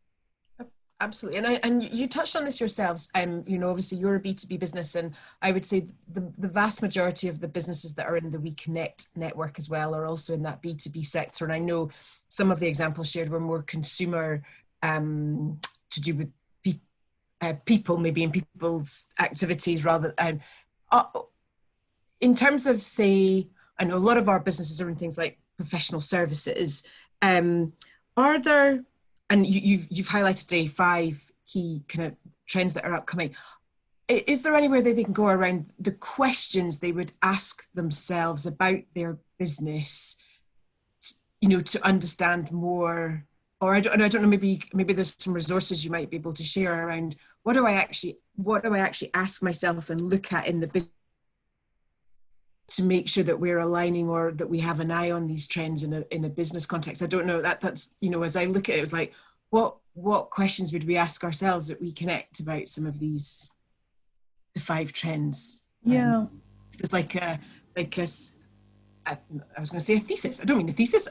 Absolutely. And you touched on this yourselves. Obviously you're a B2B business, and I would say the vast majority of the businesses that are in the WEConnect network as well are also in that B2B sector. And I know some of the examples shared were more consumer to do with people, maybe in people's activities rather. In terms of, say, I know a lot of our businesses are in things like professional services. Are there, and you've highlighted today 5 key kind of trends that are upcoming. Is there anywhere that they can go around the questions they would ask themselves about their business, to understand more? Or I don't know, maybe there's some resources you might be able to share around what do I actually ask myself and look at in the business to make sure that we're aligning or that we have an eye on these trends in a business context. I don't know, that's, as I look at it, it's like, what questions would we ask ourselves at WEConnect about some of the 5 trends? Yeah. It's like I was going to say a thesis. I don't mean a thesis.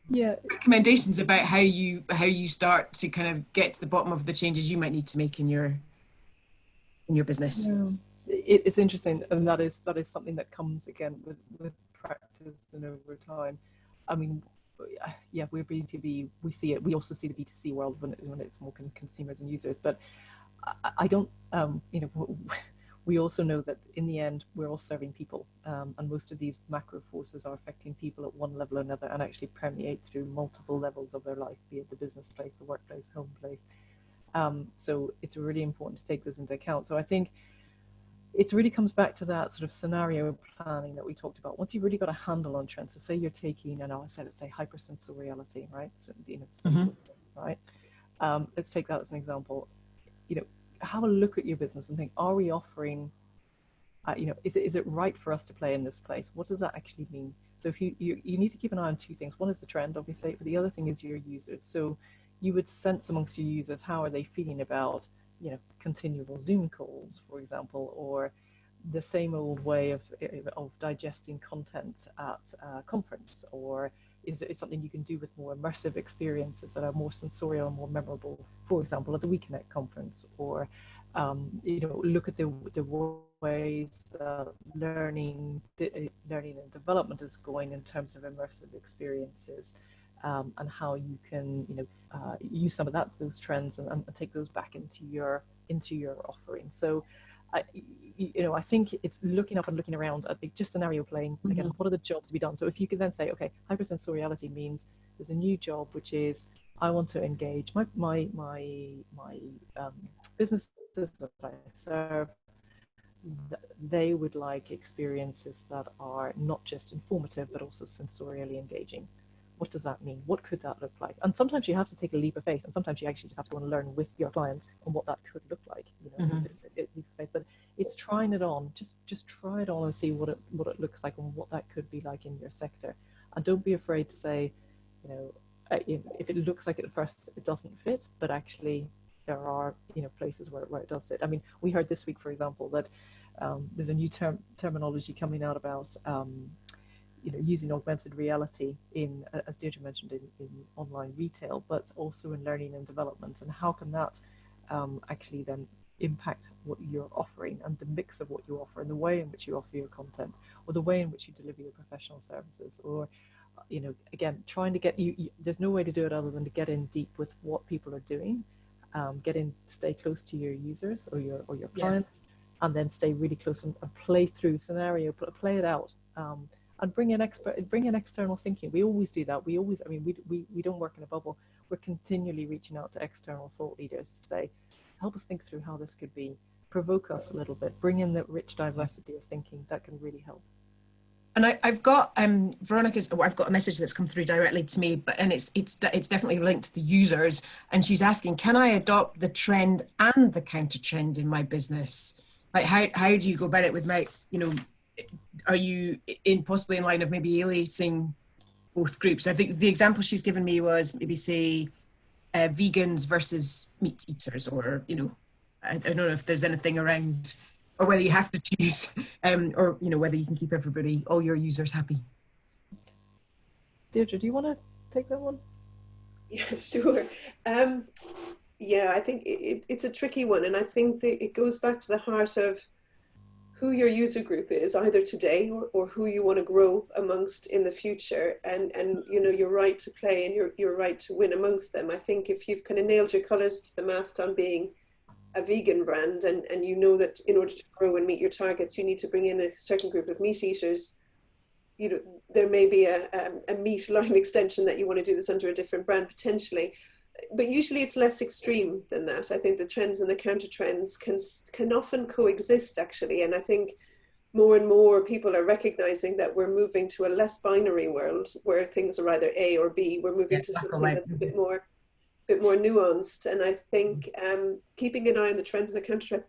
Yeah. Recommendations about how you start to kind of get to the bottom of the changes you might need to make in your business. Yeah. It's interesting, and that is something that comes again with practice and over time. I mean, yeah, we're B2B. We see it. We also see the B2C world when it's more consumers and users. But I don't, we also know that in the end we're all serving people, and most of these macro forces are affecting people at one level or another, and actually permeate through multiple levels of their life, be it the business place, the workplace, home place. So it's really important to take this into account. So I think it really comes back to that sort of scenario planning that we talked about. Once you've really got a handle on trends, so say you're taking, and I said it's hypersensoriality, right? So, right? Let's take that as an example. Have a look at your business and think, are we offering, is it right for us to play in this place? What does that actually mean? So if you need to keep an eye on 2 things. One is the trend, obviously, but the other thing is your users. So you would sense amongst your users, how are they feeling about continual Zoom calls, for example, or the same old way of digesting content at a conference, or is it something you can do with more immersive experiences that are more sensorial and more memorable, for example, at the WEConnect conference, or look at the ways learning and development is going in terms of immersive experiences. And how you can, use some of those trends and take those back into your offering. So, I think it's looking up and looking around at just scenario playing. Again, what are the jobs to be done? So if you could then say, okay, hypersensoriality means there's a new job, which is I want to engage my businesses that I serve. They would like experiences that are not just informative, but also sensorially engaging. what does that mean? What could that look like? And sometimes you have to take a leap of faith, and sometimes you actually just have to go and learn with your clients on what that could look like. You know, Mm-hmm. leap of faith. But it's trying it on. Just try it on and see what it looks like and what that could be like in your sector. And don't be afraid to say, you know, if it looks like at first it doesn't fit, but actually there are, you know, places where it does fit. I mean, we heard this week, for example, that there's a new terminology coming out about you know, using augmented reality in, as Dierdre mentioned, in online retail, but also in learning and development. And how can that actually then impact what you're offering and the mix of what you offer and the way in which you offer your content, or the way in which you deliver your professional services, or, you know, again, trying to get there's no way to do it other than to get in deep with what people are doing, stay close to your users or your clients, and then stay really close and play through scenario, play it out. And bring in external thinking. We always do that. I mean, we don't work in a bubble. We're continually reaching out to external thought leaders to say, help us think through how this could be, provoke us a little bit, bring in the rich diversity of thinking. That can really help. And I've got Veronica's. I've got a message that's come through directly to me, and it's definitely linked to the users. And she's asking, can I adopt the trend and the counter trend in my business? Like, how do you go about it with my, you know, are you possibly in line of maybe alienating both groups? I think the example she's given me was maybe say vegans versus meat eaters, or, you know, I don't know if there's anything around, or whether you have to choose, or, you know, whether you can keep all your users happy. Dierdre, do you want to take that one? Yeah, sure. Yeah, I think it's a tricky one, and I think that it goes back to the heart of who your user group is, either today or who you want to grow amongst in the future. And you know, you're right to play and you're right to win amongst them. I think if you've kind of nailed your colors to the mast on being a vegan brand, and you know that in order to grow and meet your targets, you need to bring in a certain group of meat eaters, you know, there may be a meat line extension that you want to do this under a different brand potentially. But usually it's less extreme than that. I think the trends and the counter trends can often coexist, actually. And I think more and more people are recognizing that we're moving to a less binary world where things are either A or B. We're moving to something that's a bit more nuanced. And I think keeping an eye on the trends and the counter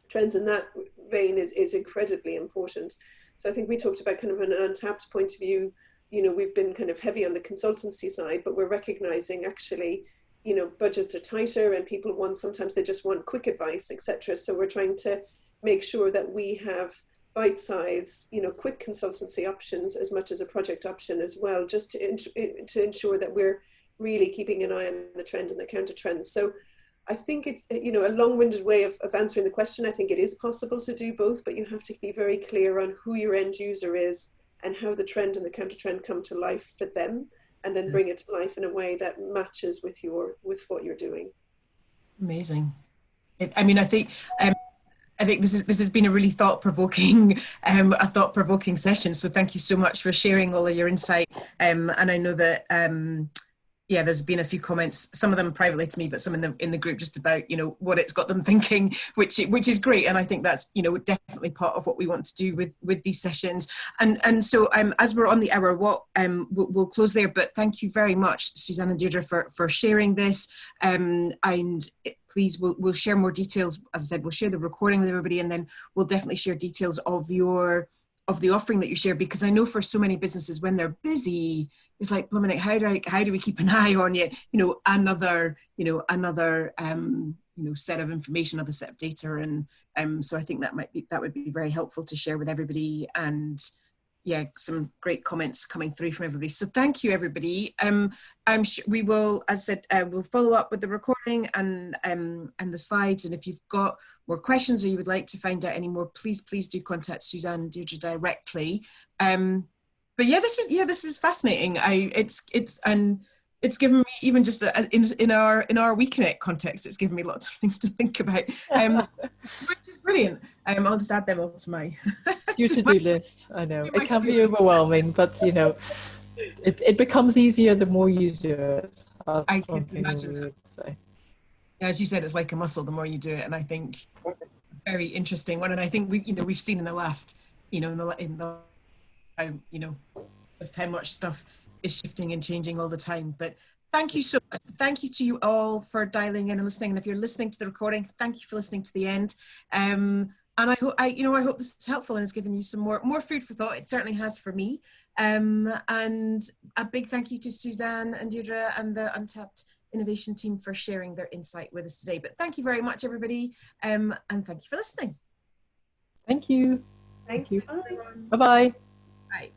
trends in that vein is incredibly important. So I think we talked about kind of an Untapped point of view. You know, we've been kind of heavy on the consultancy side, but we're recognizing actually, you know, budgets are tighter and people sometimes they just want quick advice, etc. So we're trying to make sure that we have bite-size, you know, quick consultancy options as much as a project option as well, just to ensure that we're really keeping an eye on the trend and the counter trends. So I think it's, you know, a long-winded way of answering the question. I think it is possible to do both, but you have to be very clear on who your end user is and how the trend and the counter trend come to life for them, and then bring it to life in a way that matches with what you're doing. Amazing. I mean, I think this has been a really thought-provoking session. So thank you so much for sharing all of your insight. And I know that yeah, there's been a few comments, some of them privately to me, but some in the group, just about, you know, what it's got them thinking, which is great. And I think that's, you know, definitely part of what we want to do with these sessions. And so as we're on the hour, we'll close there. But thank you very much, Suzanne and Dierdre, for sharing this. And please, we'll share more details. As I said, we'll share the recording with everybody, and then we'll definitely share details of the offering that you share, because I know for so many businesses, when they're busy, it's like, blimey, how do we keep an eye on you? You know, another set of information, another set of data, and so I think that would be very helpful to share with everybody. And yeah, some great comments coming through from everybody. So thank you, everybody. I'm sure we will, as I said, we'll follow up with the recording and the slides. And if you've got more questions or you would like to find out any more, please do contact Suzanne and Dierdre directly. But yeah, this was fascinating. It's given me, even just in our WEConnect context, it's given me lots of things to think about, which is brilliant. I'll just add them all to my your to-do list. I know it can be overwhelming, but you know, it becomes easier the more you do it. I can imagine that. Say. As you said, it's like a muscle. The more you do it, and I think very interesting one. And I think we've seen in the last, just how much stuff is shifting and changing all the time. But thank you so much. Thank you to you all for dialing in and listening. And if you're listening to the recording, thank you for listening to the end. And I hope, I hope this is helpful and has given you some more food for thought. It certainly has for me. And a big thank you to Suzanne and Dierdre and the Untapped Innovation team for sharing their insight with us today. But thank you very much, everybody. And thank you for listening. Thank you. Thanks. Thank you. Bye. Bye-bye. Bye.